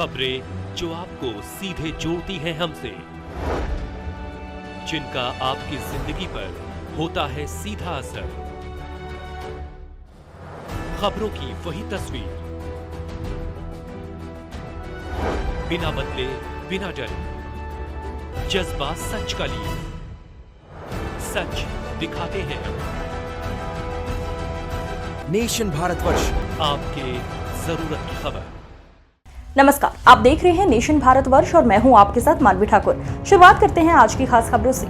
खबरें जो आपको सीधे जोड़ती हैं हमसे, जिनका आपकी जिंदगी पर होता है सीधा असर। खबरों की वही तस्वीर, बिना बदले बिना डरे, जज्बा सच का लिए, सच दिखाते हैं हम। नेशन भारतवर्ष, आपके जरूरत की खबर। नमस्कार, आप देख रहे हैं नेशन भारतवर्ष और मैं हूं आपके साथ मानवी ठाकुर। शुरुआत करते हैं आज की खास खबरों से।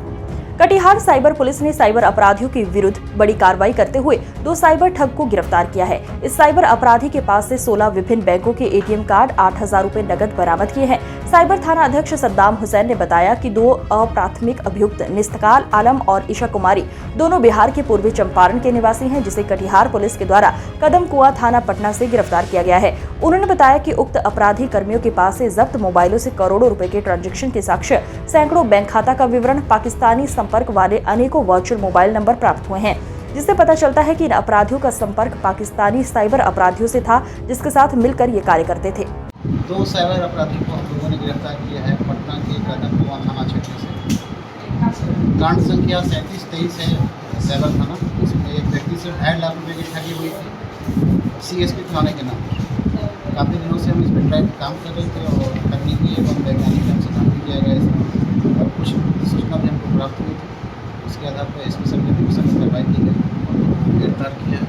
कटिहार साइबर पुलिस ने साइबर अपराधियों के विरुद्ध बड़ी कार्रवाई करते हुए 2 साइबर ठग को गिरफ्तार किया है। इस साइबर अपराधी के पास से 16 विभिन्न बैंकों के एटीएम कार्ड, 8,000 रुपए नकद बरामद किए हैं। साइबर थाना अध्यक्ष सद्दाम हुसैन ने बताया कि 2 अप्राथमिक अभियुक्त निस्तकाल आलम और ईशा कुमारी दोनों बिहार के पूर्वी चंपारण के निवासी हैं, जिसे कटिहार पुलिस के द्वारा कदम कुआं थाना पटना से गिरफ्तार किया गया है। उन्होंने बताया कि उक्त अपराधी कर्मियों के पास से जब्त मोबाइलों से करोड़ों रुपए के ट्रांजैक्शन के साक्ष्य, सैकड़ों बैंक खाता का विवरण, पाकिस्तानी संपर्क वाले अनेकों वर्चुअल मोबाइल नंबर प्राप्त हुए हैं, जिससे पता चलता है कि इन अपराधियों का संपर्क पाकिस्तानी साइबर अपराधियों से था, जिसके साथ मिलकर ये कार्य करते थे। 2 साइबर अपराधी को हम लोगों ने गिरफ्तार किया है पटना के कदम कुआं थाना क्षेत्र से। कांड संख्या 3723 है साइबर थाना। इसमें एक व्यक्ति से 2.5 लाख रुपये की ठगी हुई थी सीएसपी थाने के नाम। काफ़ी दिनों से हम इस पर काम कर रहे थे और तकनीकी एवं वैज्ञानिक ढंग से काम भी किया गया इसमें, और कुछ सूचना भी हमको प्राप्त हुई थी। उसके आधार पर स्पेशल डिवीजन में कार्रवाई की गई और गिरफ्तार किया है।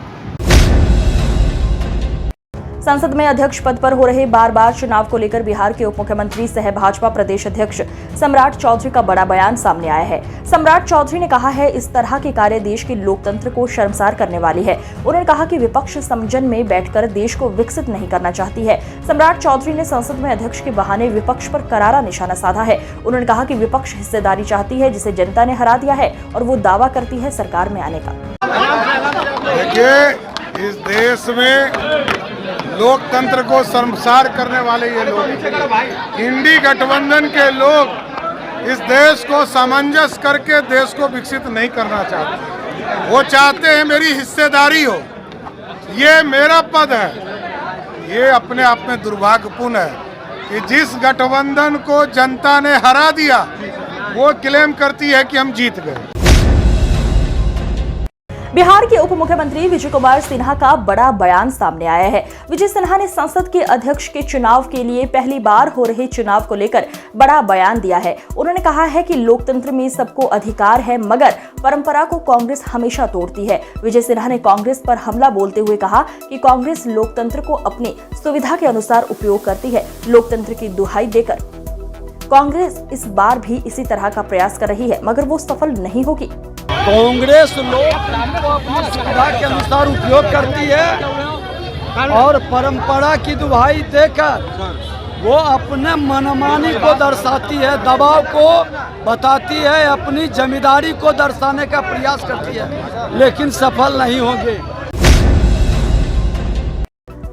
संसद में अध्यक्ष पद पर हो रहे बार-बार चुनाव को लेकर बिहार के उप मुख्यमंत्री सह भाजपा प्रदेश अध्यक्ष सम्राट चौधरी का बड़ा बयान सामने आया है। सम्राट चौधरी ने कहा है, इस तरह के कार्य देश के लोकतंत्र को शर्मसार करने वाली है। उन्होंने कहा कि विपक्ष समजन में बैठकर देश को विकसित नहीं करना चाहती है। सम्राट चौधरी ने संसद में अध्यक्ष के बहाने विपक्ष पर करारा निशाना साधा है। उन्होंने कहा कि विपक्ष हिस्सेदारी चाहती है, जिसे जनता ने हरा दिया है, और वो दावा करती है सरकार में आने का। देखिए, इस देश में लोकतंत्र को शर्मसार करने वाले ये लोग, इंडी गठबंधन के लोग इस देश को सामंजस्य करके देश को विकसित नहीं करना चाहते। वो चाहते हैं मेरी हिस्सेदारी हो, ये मेरा पद है। ये अपने आप में दुर्भाग्यपूर्ण है कि जिस गठबंधन को जनता ने हरा दिया, वो क्लेम करती है कि हम जीत गए। बिहार के उप मुख्यमंत्री विजय कुमार सिन्हा का बड़ा बयान सामने आया है। विजय सिन्हा ने संसद के अध्यक्ष के चुनाव के लिए पहली बार हो रहे चुनाव को लेकर बड़ा बयान दिया है। उन्होंने कहा है कि लोकतंत्र में सबको अधिकार है, मगर परंपरा को कांग्रेस हमेशा तोड़ती है। विजय सिन्हा ने कांग्रेस पर हमला बोलते हुए कहा कि कांग्रेस लोकतंत्र को अपनी सुविधा के अनुसार उपयोग करती है। लोकतंत्र की दुहाई देकर कांग्रेस इस बार भी इसी तरह का प्रयास कर रही है, मगर वो सफल नहीं होगी। कांग्रेस लोकतंत्र को अपनी सुविधा के अनुसार उपयोग करती है और परंपरा की दुहाई देकर वो अपने मनमानी को दर्शाती है, दबाव को बताती है, अपनी जमींदारी को दर्शाने का प्रयास करती है, लेकिन सफल नहीं होगी।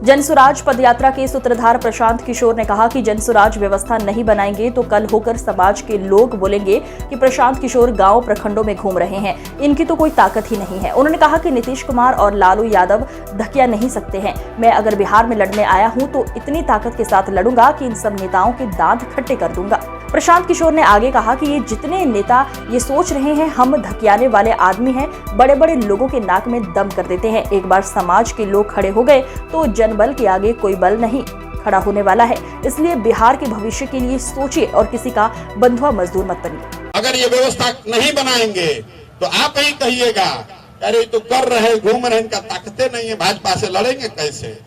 जनसुराज पदयात्रा के सूत्रधार प्रशांत किशोर ने कहा कि जनसुराज व्यवस्था नहीं बनाएंगे तो कल होकर समाज के लोग बोलेंगे कि प्रशांत किशोर गांव प्रखंडों में घूम रहे हैं, इनकी तो कोई ताकत ही नहीं है। उन्होंने कहा कि नीतीश कुमार और लालू यादव धकिया नहीं सकते हैं। मैं अगर बिहार में लड़ने आया हूं तो इतनी ताकत के साथ लड़ूंगा कि इन सब नेताओं के दांत खट्टे कर दूंगा। प्रशांत किशोर ने आगे कहा कि ये जितने नेता ये सोच रहे हैं हम धकियाने वाले आदमी हैं, बड़े बड़े लोगों के नाक में दम कर देते हैं। एक बार समाज के लोग खड़े हो गए तो जनबल के आगे कोई बल नहीं खड़ा होने वाला है। इसलिए बिहार के भविष्य के लिए सोचिए और किसी का बंधुआ मजदूर मत बनिए। अगर ये व्यवस्था नहीं बनाएंगे तो आप ही कहिएगा, अरे तो कर रहे घूम रहे, इनका ताकतें नहीं है, भाजपा से लड़ेंगे कैसे?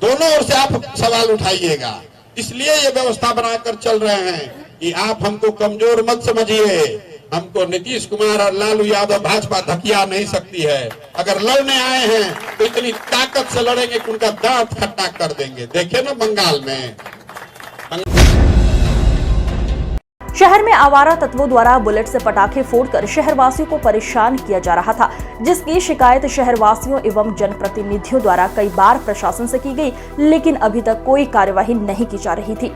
दोनों ओर से आप सवाल उठाइएगा। इसलिए ये व्यवस्था बनाकर चल रहे हैं कि आप हमको कमजोर मत समझिए। हमको नीतीश कुमार और लालू यादव भाजपा धकिया नहीं सकती है। अगर लड़ने आए हैं तो इतनी ताकत से लड़ेंगे कि उनका दांत खट्टा कर देंगे। देखे ना बंगाल में। शहर में आवारा तत्वों द्वारा बुलेट से पटाखे फोड़कर शहरवासियों को परेशान किया जा रहा था, जिसकी शिकायत शहरवासियों एवं जनप्रतिनिधियों द्वारा कई बार प्रशासन से की गई, लेकिन अभी तक कोई कार्यवाही नहीं की जा रही थी।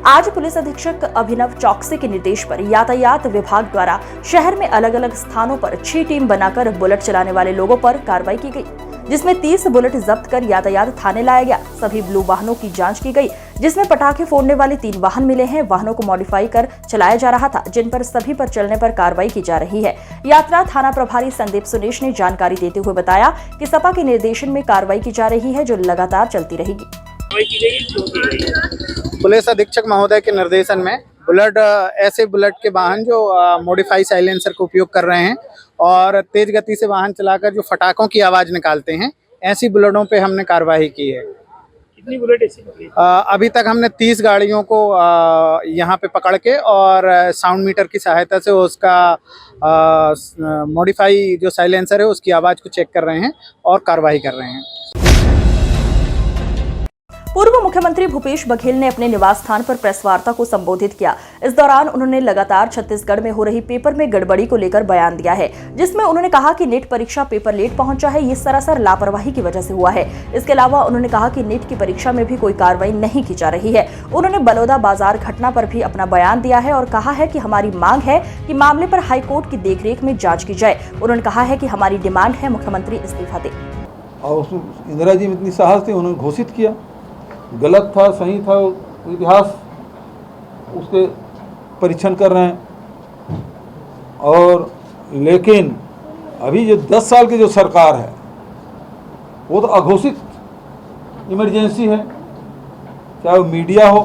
आज पुलिस अधीक्षक अभिनव चौकसी के निर्देश पर यातायात विभाग द्वारा शहर में अलग अलग स्थानों पर 6 टीम बनाकर बुलेट चलाने वाले लोगों पर कार्रवाई की गई, जिसमें 30 बुलेट जब्त कर यातायात थाने लाया गया। सभी ब्लू वाहनों की जांच की गई, जिसमें पटाखे फोड़ने वाले 3 वाहन मिले हैं। वाहनों को मॉडिफाई कर चलाया जा रहा था, जिन पर सभी पर चलने पर कार्रवाई की जा रही है। यात्रा थाना प्रभारी संदीप सुनेश ने जानकारी देते हुए बताया कि सपा के निर्देशन में कार्रवाई की जा रही है, जो लगातार चलती रहेगी। पुलिस अधीक्षक महोदय के निर्देशन में ऐसे बुलेट के वाहन जो मॉडिफाई साइलेंसर का उपयोग कर रहे हैं और तेज गति से वाहन चलाकर जो फटाकों की आवाज निकालते हैं, ऐसी बुलेटों पे हमने कार्रवाई की है। कितनी बुलेट ऐसी? अभी तक हमने 30 गाड़ियों को यहाँ पे पकड़ के और साउंड मीटर की सहायता से उसका मॉडिफाई जो साइलेंसर है उसकी आवाज को चेक कर रहे हैं और कार्रवाई कर रहे हैं। पूर्व मुख्यमंत्री भूपेश बघेल ने अपने निवास स्थान पर प्रेस वार्ता को संबोधित किया। इस दौरान उन्होंने लगातार छत्तीसगढ़ में हो रही पेपर में गड़बड़ी को लेकर बयान दिया है, जिसमें उन्होंने कहा कि नीट परीक्षा पेपर लेट पहुंचा है, ये सरासर लापरवाही की वजह से हुआ है। इसके अलावा उन्होंने कहा कि नीट की परीक्षा में भी कोई कार्रवाई नहीं की जा रही है। उन्होंने बलौदा बाजार घटना पर भी अपना बयान दिया है और कहा है कि हमारी मांग है कि मामले पर हाईकोर्ट की देखरेख में जाँच की जाए। उन्होंने कहा है कि हमारी डिमांड है मुख्यमंत्री इस्तीफा दे। और उसमें इंदिरा जी में इतनी साहस थी, उन्होंने घोषित किया, गलत था सही था इतिहास उसके परीक्षण कर रहे हैं। और लेकिन अभी जो 10 साल की जो सरकार है वो तो अघोषित इमरजेंसी है, चाहे वो मीडिया हो।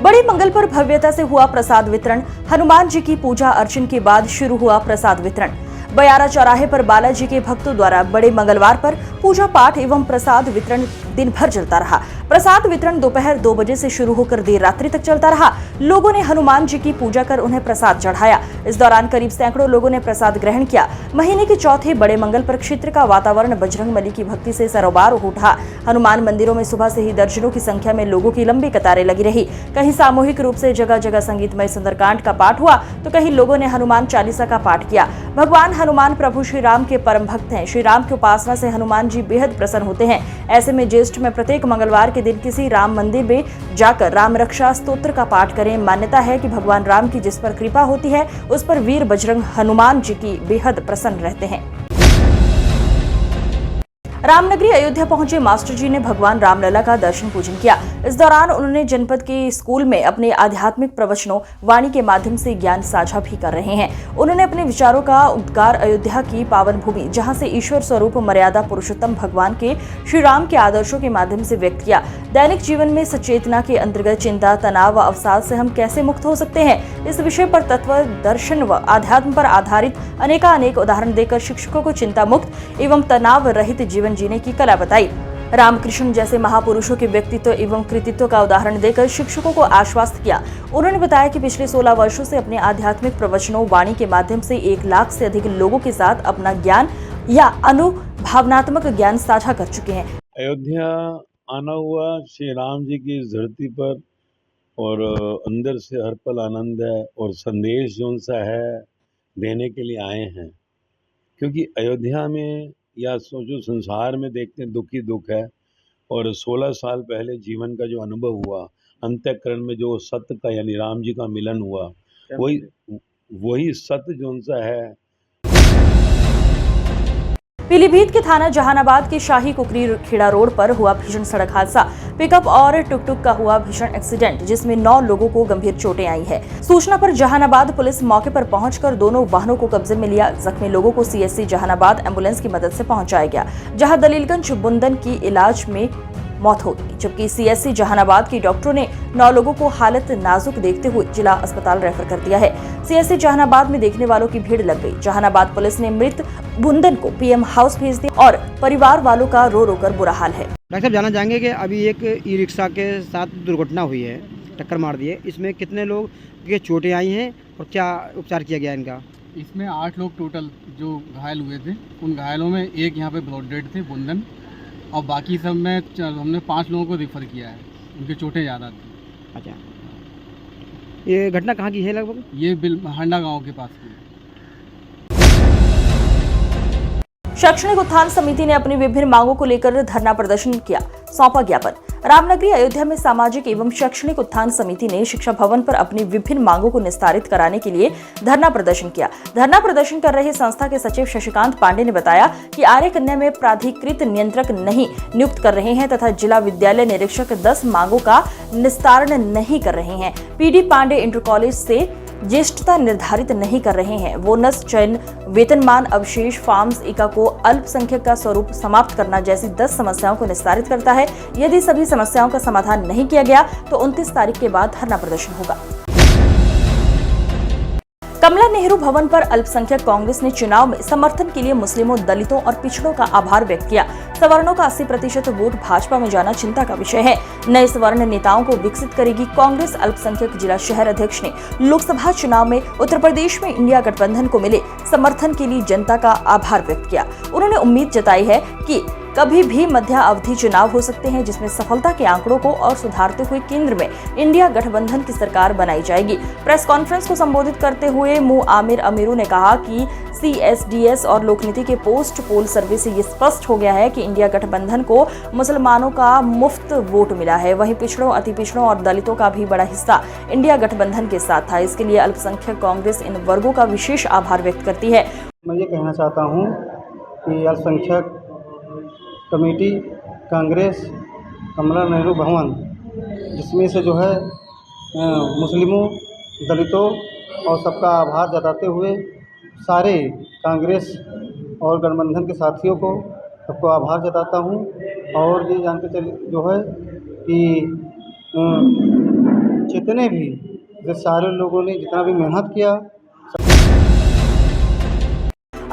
बड़ी मंगल पर भव्यता से हुआ प्रसाद वितरण। हनुमान जी की पूजा अर्चन के बाद शुरू हुआ प्रसाद वितरण। बयारा चौराहे पर बालाजी के भक्तों द्वारा बड़े मंगलवार पर पूजा पाठ एवं प्रसाद वितरण दिन भर चलता रहा। प्रसाद वितरण दोपहर 2 बजे से शुरू होकर देर रात्रि तक चलता रहा। लोगों ने हनुमान जी की पूजा कर उन्हें प्रसाद चढ़ाया। इस दौरान करीब सैकड़ों लोगों ने प्रसाद ग्रहण किया। महीने के चौथे बड़े मंगल पर क्षेत्र का वातावरण बजरंगबली की भक्ति से सरोबार उठा। हनुमान मंदिरों में सुबह से ही दर्जनों की संख्या में लोगों की लंबी कतारें लगी रही। कहीं सामूहिक रूप से जगह जगह संगीतमय सुंदरकांड का पाठ हुआ, तो कहीं लोगों ने हनुमान चालीसा का पाठ किया। भगवान हनुमान प्रभु श्री राम के परम भक्त हैं। श्री राम की उपासना से हनुमान जी बेहद प्रसन्न होते हैं। ऐसे में ज्येष्ठ में प्रत्येक मंगलवार के दिन किसी राम मंदिर में जाकर राम रक्षा स्तोत्र का पाठ करें। मान्यता है कि भगवान राम की जिस पर कृपा होती है उस पर वीर बजरंग हनुमान जी की बेहद प्रसन्न रहते हैं। रामनगरी अयोध्या पहुंचे मास्टर जी ने भगवान रामलला का दर्शन पूजन किया। इस दौरान उन्होंने जनपद के स्कूल में अपने आध्यात्मिक प्रवचनों वाणी के माध्यम से ज्ञान साझा भी कर रहे हैं। उन्होंने अपने विचारों का उद्गार अयोध्या की पावन भूमि, जहां से ईश्वर स्वरूप मर्यादा पुरुषोत्तम भगवान के श्री राम के आदर्शों के माध्यम से व्यक्त किया। दैनिक जीवन में सचेतना के अंतर्गत चिंता, तनाव व अवसाद से हम कैसे मुक्त हो सकते हैं, इस विषय पर तत्व दर्शन व आध्यात्म पर आधारित अनेक उदाहरण देकर शिक्षकों को चिंता मुक्त एवं तनाव रहित जीवन जीने की कला बताई। रामकृष्ण जैसे महापुरुषों के व्यक्तित्व एवं कृतित्व का उदाहरण देकर शिक्षकों को आश्वस्त किया। उन्होंने बताया कि पिछले 16 वर्षों से अपने आध्यात्मिक प्रवचनों वाणी के माध्यम से 1 लाख से अधिक लोगों के साथ अपना ज्ञान या अनुभवनात्मक ज्ञान साझा कर चुके हैं। अयोध्या आना हुआ श्री राम जी की इस धरती पर और अंदर से हर पल आनंद है और संदेश जो सा है देने के लिए आए हैं, क्योंकि अयोध्या में या सोचो संसार में देखते हैं दुख ही दुख है। और 16 साल पहले जीवन का जो अनुभव हुआ, अंतःकरण में जो सत्य का यानी राम जी का मिलन हुआ, वही सत्य जो सा है। पीलीभीत के थाना जहानाबाद के शाही कुकरी खेड़ा रोड पर हुआ भीषण सड़क हादसा। पिकअप और टुकटुक का हुआ भीषण एक्सीडेंट, जिसमें 9 लोगों को गंभीर चोटें आई है। सूचना पर जहानाबाद पुलिस मौके पर पहुंचकर दोनों वाहनों को कब्जे में लिया। जख्मी लोगों को सीएससी जहानाबाद एम्बुलेंस की मदद से पहुंचाया गया, जहां दलीलगंज बुंदन की इलाज में मौत हो गई, जबकि सीएससी जहानाबाद के डॉक्टरों ने 9 लोगों को हालत नाजुक देखते हुए जिला अस्पताल रेफर कर दिया है। सीएससी जहानाबाद में देखने वालों की भीड़ लग गई। जहानाबाद पुलिस ने मृत बुंदन को पीएम हाउस भेज दिया और परिवार वालों का रो रो कर बुरा हाल है। डॉक्टर साहब जानना चाहेंगे कि अभी एक ई रिक्शा के साथ दुर्घटना हुई है, टक्कर मार दी है, इसमें कितने लोग के चोटें आई हैं और क्या उपचार किया गया इनका? इसमें 8 लोग टोटल जो घायल हुए थे। उन घायलों में एक यहाँ पे ब्लड डेड थे बुंदन, और बाकी सब में हमने 5 लोगों को रिफ़र किया है, उनके चोटें ज़्यादा थी। अच्छा, ये घटना कहाँ की है लगभग? ये हांडा गांव के पास की। शैक्षणिक उत्थान समिति ने अपनी विभिन्न मांगों को लेकर धरना प्रदर्शन किया, सौंपा ज्ञापन। रामनगरी अयोध्या में सामाजिक एवं शैक्षणिक उत्थान समिति ने शिक्षा भवन पर अपनी विभिन्न मांगों को निस्तारित कराने के लिए धरना प्रदर्शन किया। धरना प्रदर्शन कर रहे संस्था के सचिव शशिकांत पांडे ने बताया कि आर्य कन्या में प्राधिकृत नियंत्रक नहीं नियुक्त कर रहे हैं तथा जिला विद्यालय निरीक्षक 10 मांगों का निस्तारण नहीं कर रहे हैं। पीडी पांडे इंटर कॉलेज से ज्येष्ठता निर्धारित नहीं कर रहे हैं। बोनस, चयन, वेतनमान, अवशेष, फार्म्स, इका को अल्पसंख्यक का स्वरूप समाप्त करना जैसी 10 समस्याओं को निस्तारित करता है। यदि सभी समस्याओं का समाधान नहीं किया गया तो 29 तारीख के बाद धरना प्रदर्शन होगा। कमला नेहरू भवन पर अल्पसंख्यक कांग्रेस ने चुनाव में समर्थन के लिए मुस्लिमों, दलितों और पिछड़ों का आभार व्यक्त किया। सवर्णों का 80% वोट भाजपा में जाना चिंता का विषय है। नए सवर्ण नेताओं को विकसित करेगी कांग्रेस। अल्पसंख्यक जिला शहर अध्यक्ष ने लोकसभा चुनाव में उत्तर प्रदेश में इंडिया गठबंधन को मिले समर्थन के लिए जनता का आभार व्यक्त किया। उन्होंने उम्मीद जताई है कि कभी भी मध्य अवधि चुनाव हो सकते हैं जिसमें सफलता के आंकड़ों को और सुधारते हुए केंद्र में इंडिया गठबंधन की सरकार बनाई जाएगी। प्रेस कॉन्फ्रेंस को संबोधित करते हुए आमिर अमीरू ने कहा कि CSDS और लोकनीति के पोस्ट पोल सर्वे से ये स्पष्ट हो गया है कि इंडिया गठबंधन को मुसलमानों का मुफ्त वोट मिला है। वहीं पिछड़ों, अति पिछड़ों और दलितों का भी बड़ा हिस्सा इंडिया गठबंधन के साथ था। इसके लिए अल्पसंख्यक कांग्रेस इन वर्गों का विशेष आभार व्यक्त करती है। मैं ये कहना चाहता हूँ कि अल्पसंख्यक कमेटी कांग्रेस कमला नेहरू भवन, जिसमें से जो है मुस्लिमों, दलितों और सबका आभार जताते हुए सारे कांग्रेस और गठबंधन के साथियों को सबको आभार जताता हूँ। और ये जानते चले जो है कि जितने भी सारे लोगों ने जितना भी मेहनत किया।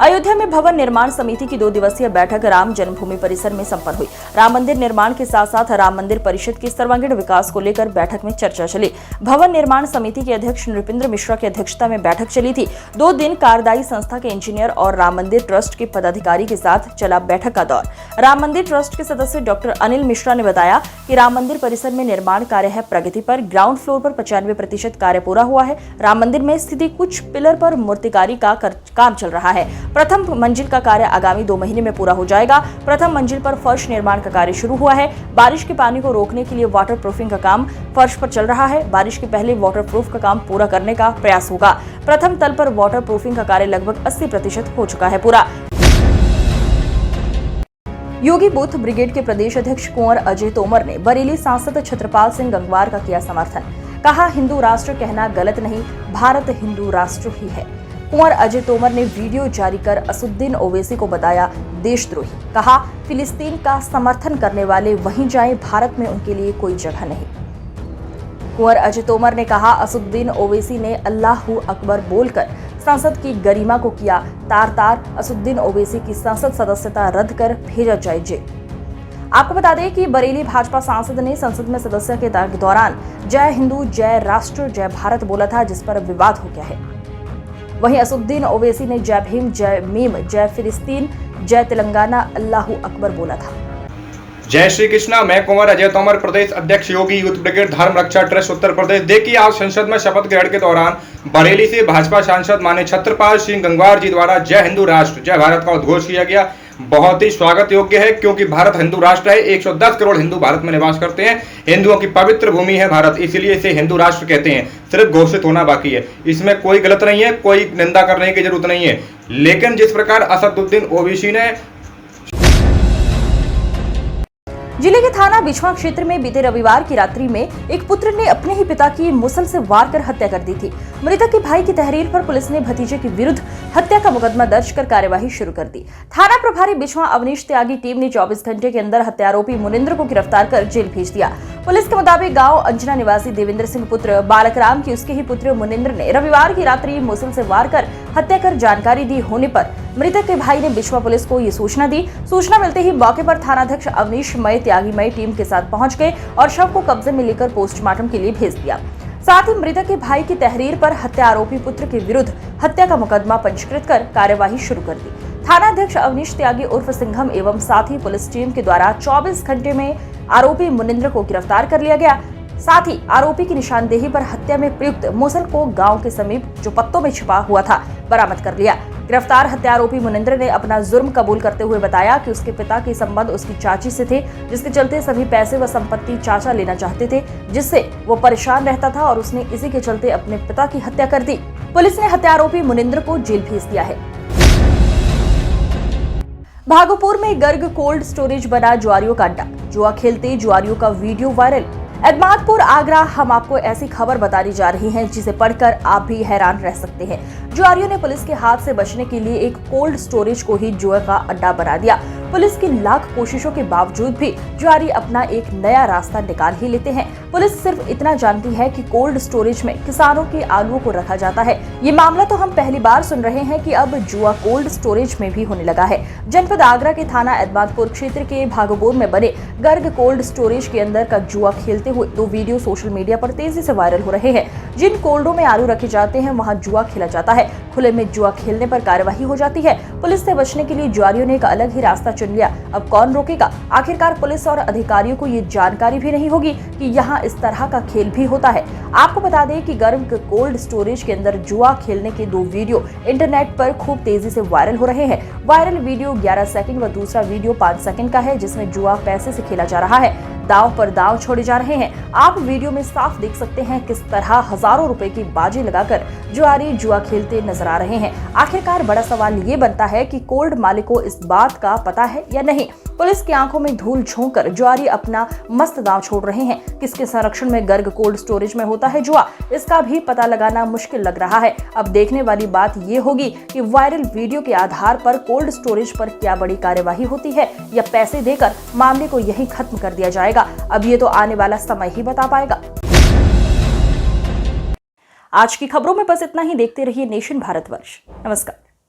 अयोध्या में भवन निर्माण समिति की 2 दिवसीय बैठक राम जन्मभूमि परिसर में संपन्न हुई। राम मंदिर निर्माण के साथ साथ राम मंदिर परिषद के सर्वांगीण विकास को लेकर बैठक में चर्चा चली। भवन निर्माण समिति के अध्यक्ष नृपेंद्र मिश्रा की अध्यक्षता में बैठक चली थी। 2 दिन कार्यदायी संस्था के इंजीनियर और राम मंदिर ट्रस्ट के पदाधिकारी के साथ चला बैठक का दौर। राम मंदिर ट्रस्ट के सदस्य डॉक्टर अनिल मिश्रा ने बताया कि राम मंदिर परिसर में निर्माण कार्य है प्रगति पर। ग्राउंड फ्लोर पर 95% कार्य पूरा हुआ है। राम मंदिर में स्थिति कुछ पिलर पर मूर्तिकारी का काम चल रहा है। प्रथम मंजिल का कार्य आगामी 2 महीने में पूरा हो जाएगा। प्रथम मंजिल पर फर्श निर्माण का कार्य शुरू हुआ है। बारिश के पानी को रोकने के लिए वाटर प्रूफिंग का काम फर्श पर चल रहा है। बारिश के पहले वाटर प्रूफ का काम पूरा करने का प्रयास होगा। प्रथम तल पर वाटर प्रूफिंग का कार्य लगभग 80% हो चुका है पूरा। योगी बूथ ब्रिगेड के प्रदेश अध्यक्ष कुंवर अजय तोमर ने बरेली सांसद छत्रपाल सिंह गंगवार का किया समर्थन। कहा, हिंदू राष्ट्र कहना गलत नहीं, भारत हिंदू राष्ट्र ही है। कुंवर अजय तोमर ने वीडियो जारी कर असुद्दीन ओवैसी को बताया देशद्रोही। कहा, फिलिस्तीन का समर्थन करने वाले वहीं जाएं, भारत में उनके लिए कोई जगह नहीं। कुंवर अजय तोमर ने कहा, असुद्दीन ओवैसी ने अल्लाहू अकबर बोलकर संसद की गरिमा को किया तार-तार। असुद्दीन ओवैसी की संसद सदस्यता रद्द कर भेजा जाए जेल। आपको बता दें कि बरेली भाजपा सांसद ने संसद में सदस्यता के दौरान जय हिंदू, जय राष्ट्र, जय भारत बोला था, जिस पर विवाद हो गया है। वहीं असुद्दीन ओवैसी ने जय भीम, जय मीम, जय फिलिस्तीन, जय तेलंगाना, अल्लाहू अकबर बोला था। जय श्री कृष्णा। मैं कुंवर अजय तोमर, प्रदेश अध्यक्ष योगी यूथ ब्रिगेड धर्म रक्षा ट्रस्ट उत्तर प्रदेश। देखिए, आज संसद में शपथ ग्रहण के दौरान बरेली से भाजपा सांसद माननीय छत्रपाल सिंह गंगवार जी द्वारा जय हिंदू राष्ट्र, जय भारत का उद्घोष किया गया। बहुत ही स्वागत योग्य है, क्योंकि भारत हिंदू राष्ट्र है। 110 करोड़ हिंदू भारत में निवास करते हैं। हिंदुओं की पवित्र भूमि है भारत, इसलिए इसे हिंदू राष्ट्र कहते हैं। सिर्फ घोषित होना बाकी है, इसमें कोई गलत नहीं है, कोई निंदा करने की जरूरत नहीं है। लेकिन जिस प्रकार असदुद्दीन ओवैसी ने जिले के थाना बिछवा क्षेत्र में बीते रविवार की रात्रि में एक पुत्र ने अपने ही पिता की मुसल से वार कर हत्या कर दी थी। मृतक के भाई की तहरीर पर पुलिस ने भतीजे के विरुद्ध हत्या का मुकदमा दर्ज कर कार्यवाही शुरू कर दी। थाना प्रभारी बिछवा अवनीश त्यागी टीम ने 24 घंटे के अंदर हत्यारोपी मुनिंद्र को गिरफ्तार कर जेल भेज दिया। पुलिस के मुताबिक गांव अंजना निवासी देवेंद्र सिंह पुत्र बालक राम की उसके ही पुत्र मुनिंद्र ने रविवार की रात्रि मुसल से वार कर हत्या कर जानकारी दी होने पर मृतक के भाई ने बिछवा पुलिस को ये सूचना दी। सूचना मिलते ही मौके पर थानाध्यक्ष अवनीश मय त्यागी मय टीम के साथ पहुंच गए और शव को कब्जे में लेकर पोस्टमार्टम के लिए भेज दिया। साथ ही मृतक के भाई की तहरीर पर हत्या आरोपी पुत्र के विरुद्ध हत्या का मुकदमा पंजीकृत कर कार्यवाही शुरू कर दी। थानाध्यक्ष अवनीश त्यागी उर्फ सिंघम एवं साथ ही पुलिस टीम के द्वारा 24 घंटे में आरोपी मुनिंद्र को गिरफ्तार कर लिया गया। साथ ही आरोपी की निशानदेही पर हत्या में प्रयुक्त मुसल को गांव के समीप जो पत्तों में छिपा हुआ था बरामद कर लिया। गिरफ्तार हत्यारोपी मुनिंद्र ने अपना जुर्म कबूल करते हुए बताया कि उसके पिता के संबंध उसकी चाची से थे, जिसके चलते सभी पैसे व संपत्ति चाचा लेना चाहते थे, जिससे वो परेशान रहता था और उसने इसी के चलते अपने पिता की हत्या कर दी। पुलिस ने हत्यारोपी मुनिंद्र को जेल भेज दिया है। भागलपुर में गर्ग कोल्ड स्टोरेज बना जुआरियों का अड्डा, जुआ खेलते जुआरियों का वीडियो वायरल। एतमादपुर आगरा हम आपको ऐसी खबर बताने जा रही हैं जिसे पढ़कर आप भी हैरान रह सकते हैं। जुआरियों ने पुलिस के हाथ से बचने के लिए एक कोल्ड स्टोरेज को ही जुए का अड्डा बना दिया। पुलिस की लाख कोशिशों के बावजूद भी जुआरी अपना एक नया रास्ता निकाल ही लेते हैं। पुलिस सिर्फ इतना जानती है कि कोल्ड स्टोरेज में किसानों के आलुओं को रखा जाता है। ये मामला तो हम पहली बार सुन रहे हैं कि अब जुआ कोल्ड स्टोरेज में भी होने लगा है। जनपद आगरा के थाना एतमादपुर क्षेत्र के भागलपुर में बने गर्ग कोल्ड स्टोरेज के अंदर का जुआ खेलते हुए 2 वीडियो सोशल मीडिया पर तेजी से वायरल हो रहे हैं। जिन कोल्डों में आलू रखे जाते हैं वहां जुआ खेला जाता है। खुले में जुआ खेलने पर कार्यवाही हो जाती है। पुलिस से बचने के लिए जुआरियों ने एक अलग ही रास्ता चुन लिया। अब कौन रोकेगा? आखिरकार पुलिस और अधिकारियों को ये जानकारी भी नहीं होगी कि यहाँ इस तरह का खेल भी होता है। आपको बता दें कि गर्ग कोल्ड स्टोरेज के अंदर जुआ खेलने के 2 वीडियो इंटरनेट पर खूब तेजी से वायरल हो रहे हैं। वायरल वीडियो 11 सेकंड व दूसरा वीडियो 5 सेकंड का है, जिसमें जुआ पैसे से खेला जा रहा है। दांव पर दांव छोड़े जा रहे हैं। आप वीडियो में साफ देख सकते हैं किस तरह हजारों रुपए की बाजी लगाकर जुआरी जुआ खेलते नजर आ रहे हैं। आखिरकार बड़ा सवाल ये बनता है कि कोल्ड मालिक को इस बात का पता है या नहीं। पुलिस की आंखों में धूल झोंककर जुआरी अपना मस्त दांव छोड़ रहे हैं। किसके संरक्षण में गर्ग कोल्ड स्टोरेज में होता है जुआ, इसका भी पता लगाना मुश्किल लग रहा है। अब देखने वाली बात ये होगी कि वायरल वीडियो के आधार पर कोल्ड स्टोरेज पर क्या बड़ी कार्यवाही होती है या पैसे देकर मामले को यही खत्म कर दिया जाएगा। अब ये तो आने वाला समय ही बता पाएगा। आज की खबरों में बस इतना ही। देखते रहिए नेशन भारतवर्ष। नमस्कार।